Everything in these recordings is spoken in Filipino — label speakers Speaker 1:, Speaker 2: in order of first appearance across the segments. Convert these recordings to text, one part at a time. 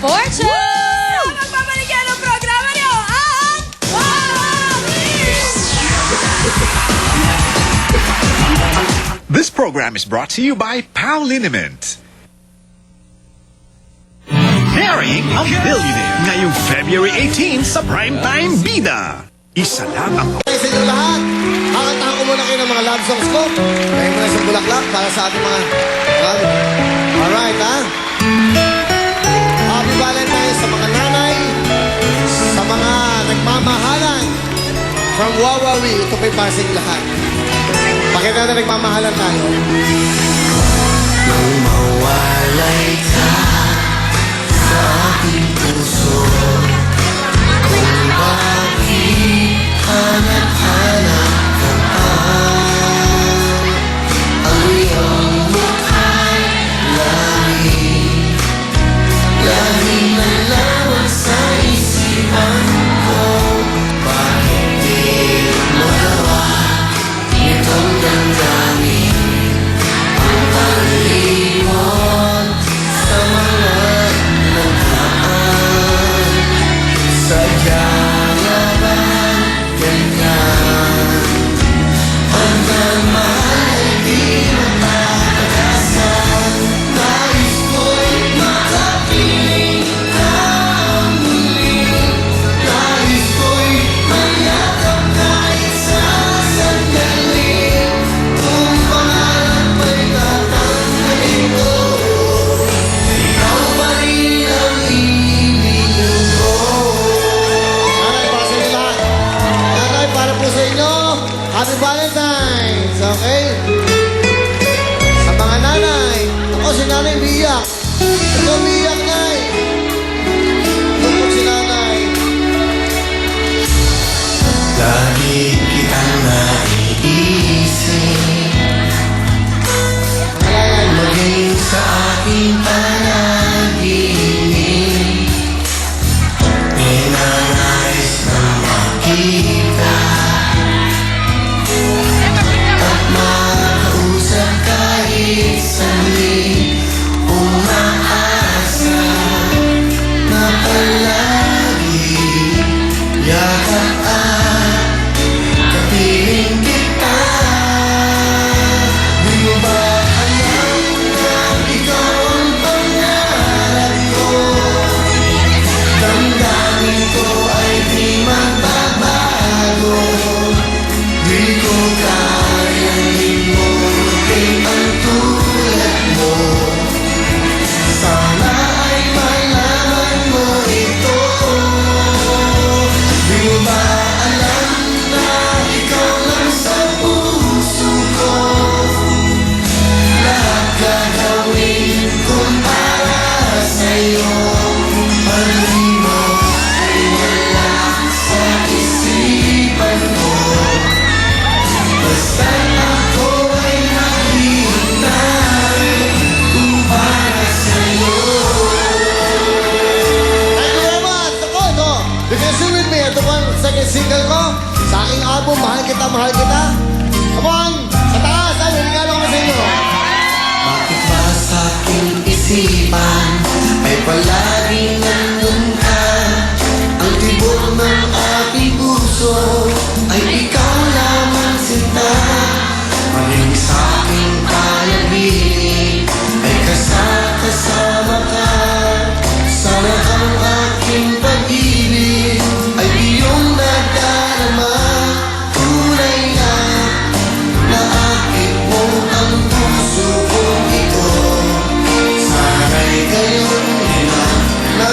Speaker 1: Fortune! Magbabalik yan ang programa niyo ang
Speaker 2: This program is brought to you by Pau Liniment. Marrying a Billionaire ngayong February 18 sa Primetime Bida. Isa lang ang...
Speaker 3: Sa inyo lahat, kakantahan ko muna kayo ng mga love songs ko. Kaya muna sa bulaklak para sa ating mga... Alright, ha? Happy Valentine's sa mga nanay, sa mga nagmamahalan. From Wawawi, ito pa'y pasing lahat. Pakita na nagmamahalan tayo.
Speaker 4: Nang mawalay ka sa aking puso, kung bakit hanap-hanap ka pa, ang iyong mukha'y laging nalaman sa isipan ko. Bakit di magawa itong damdamin ang pag-iwan sa mga nagdaan? Sadya nga ba ganyan? Hanggang mahal ay di matakasan. Nais ko'y makapiling ka muli. Nais ko'y mayakap kahit sa sandali. Kung pangarap may tatanggalin ko, ikaw pa rin ang ibigin ko.
Speaker 3: Nanay, para sa inyo lahat. Nanay, para po sa inyo. Happy Valentine's, okay? Sa mga nanay. Ako si nanay umiiyak. Ito umiiyak, nay. Tungkol si nanay.
Speaker 4: Lagi kitang naiisip, maging sa aking panaginip. Ninanais na makita at makausap kahit sandali. Umaasa na palagi yakap at kapiling kita. Di mo ba alam na ikaw ang pangarap ko? Damdamin ko ay di magbabago. Di ko kayang limutin ang tulad mo. Sana ay malaman mo ito. Di mo ba alam na ikaw lang sa puso ko? Lahat gagawin kong para sa'yo. Pag-ibig mo ay wala sa isipan ko. Basta't ako ay naghihintay kung para sa'yo.
Speaker 3: Thank you very much. Ako, ito. You can sing with me. Ito po ang second single ko. Sa aking album, Mahal Kita, Mahal Kita. Come on. Sa taas. Ay, regalo ko sa inyo.
Speaker 4: Bakit ba sa aking isipan ay palaging nandun ka? Ang tibok ng aking puso ay ikaw lamang sinta. Maling sa aking panaginip ay kasama ka. Sana ang aking pag-ibig ay iyong nadarama. Tunay na naakit mo ang puso kong ito. Sana'y gayon na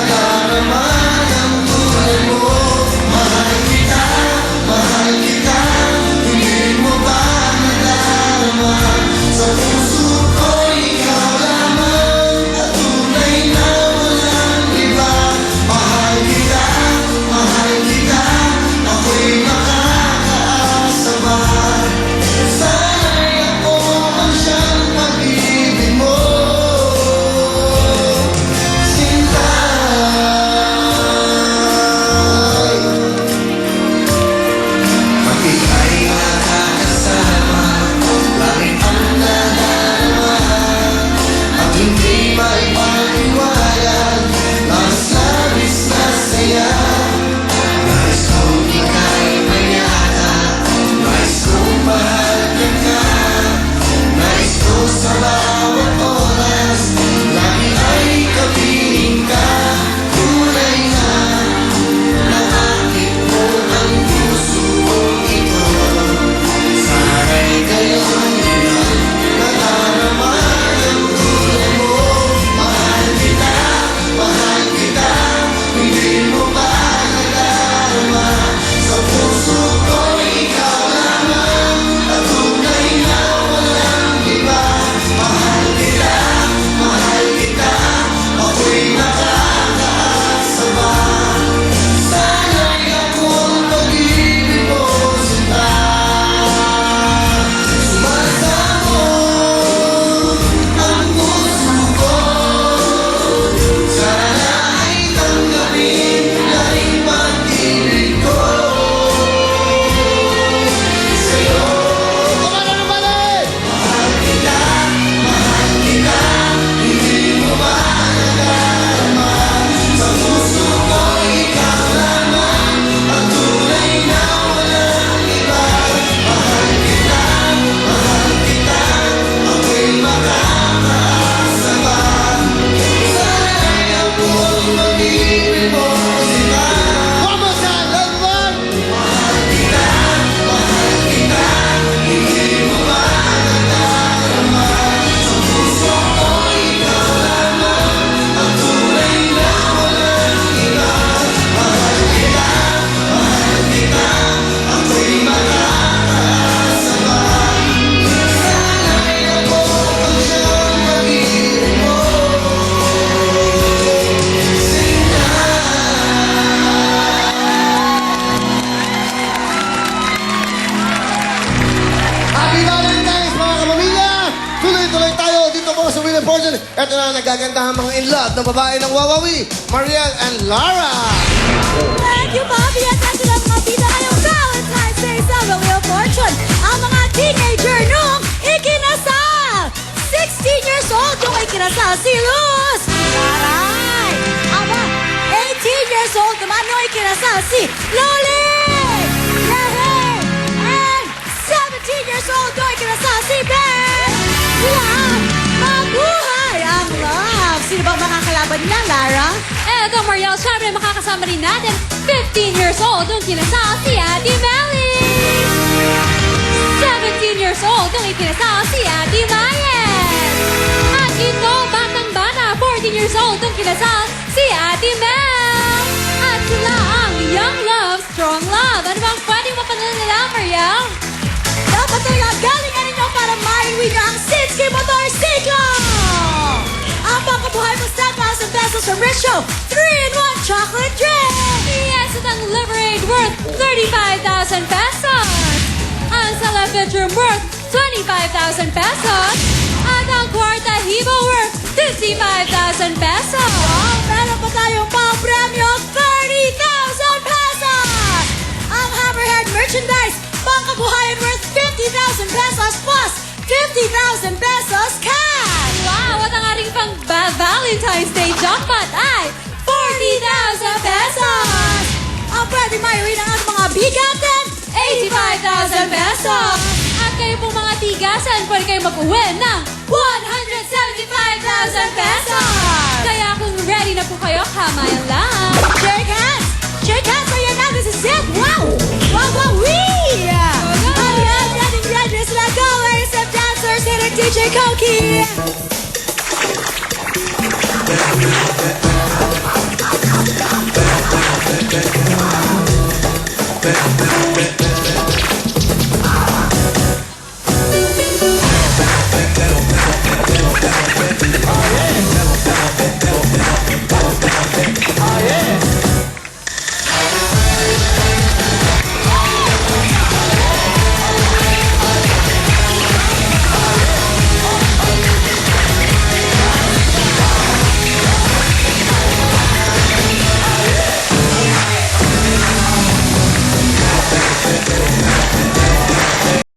Speaker 3: natin. Ito na nagagandahan mga in love ng babae ng Wawawi, Mariel and Lara.
Speaker 1: Thank you, Bobby. At ito lang mga bida ngayong Valentine's Day sa Wheel of Fortune. Ang mga teenager nung ikinasal. 16 years old nung ikinasal si Luz. Taray! Aba, 18 years old naman nung ikinasal si Loli. Yehey! And 17 years old nung ikinasal si Ben. Lahat, mabuhay ang love. Sino bang makakalaban nila, Lara?
Speaker 5: Eto, Mariel, syempre makakasama rin natin 15 years old nung kinasal si Ate Melly. 17 years old nung ikinasal si Ate Mayen. At ito, batang-bata, 14 years old nung kinasal si Ate Mel. At sila ang Young Love, Strong Love. Ano bang pwedeng mapanood nila, Mariel?
Speaker 1: Dapat talaga galingan ninyo para maiwi nyo ang Sinski Motorsiklo! Ang pangkabuhay mo 10,000 pesos from Richo 3-in-1 chocolate drink!
Speaker 5: Yes, at ang Liberate worth 35,000 pesos. Ang Salafitrum worth 25,000 pesos. At ang Kwarta Hibo worth 55,000 pesos.
Speaker 1: Meron pa tayong pang-premyo 30,000 pesos! Ang Hammerhead merchandise, pangkabuhayan worth 50,000 pesos plus 50,000 pesos cash!
Speaker 5: Wow, at ang ating pang Valentine's Day jackpot ay
Speaker 1: 40,000 pesos! Ang pwede maiwi ng ating mga bigatin,
Speaker 5: 85,000 pesos. At kayo pong mga tigasan, pwede kayo mag-uwi ng 175,000 pesos. Kaya kung ready na po kayo, kamayan lang.
Speaker 1: Shake hands! Shake hands! Ayan na, this is it! Wow! Wow, wow, wee! Ayan, ready, let's go! Ladies and dancers, hit it, DJ Koki!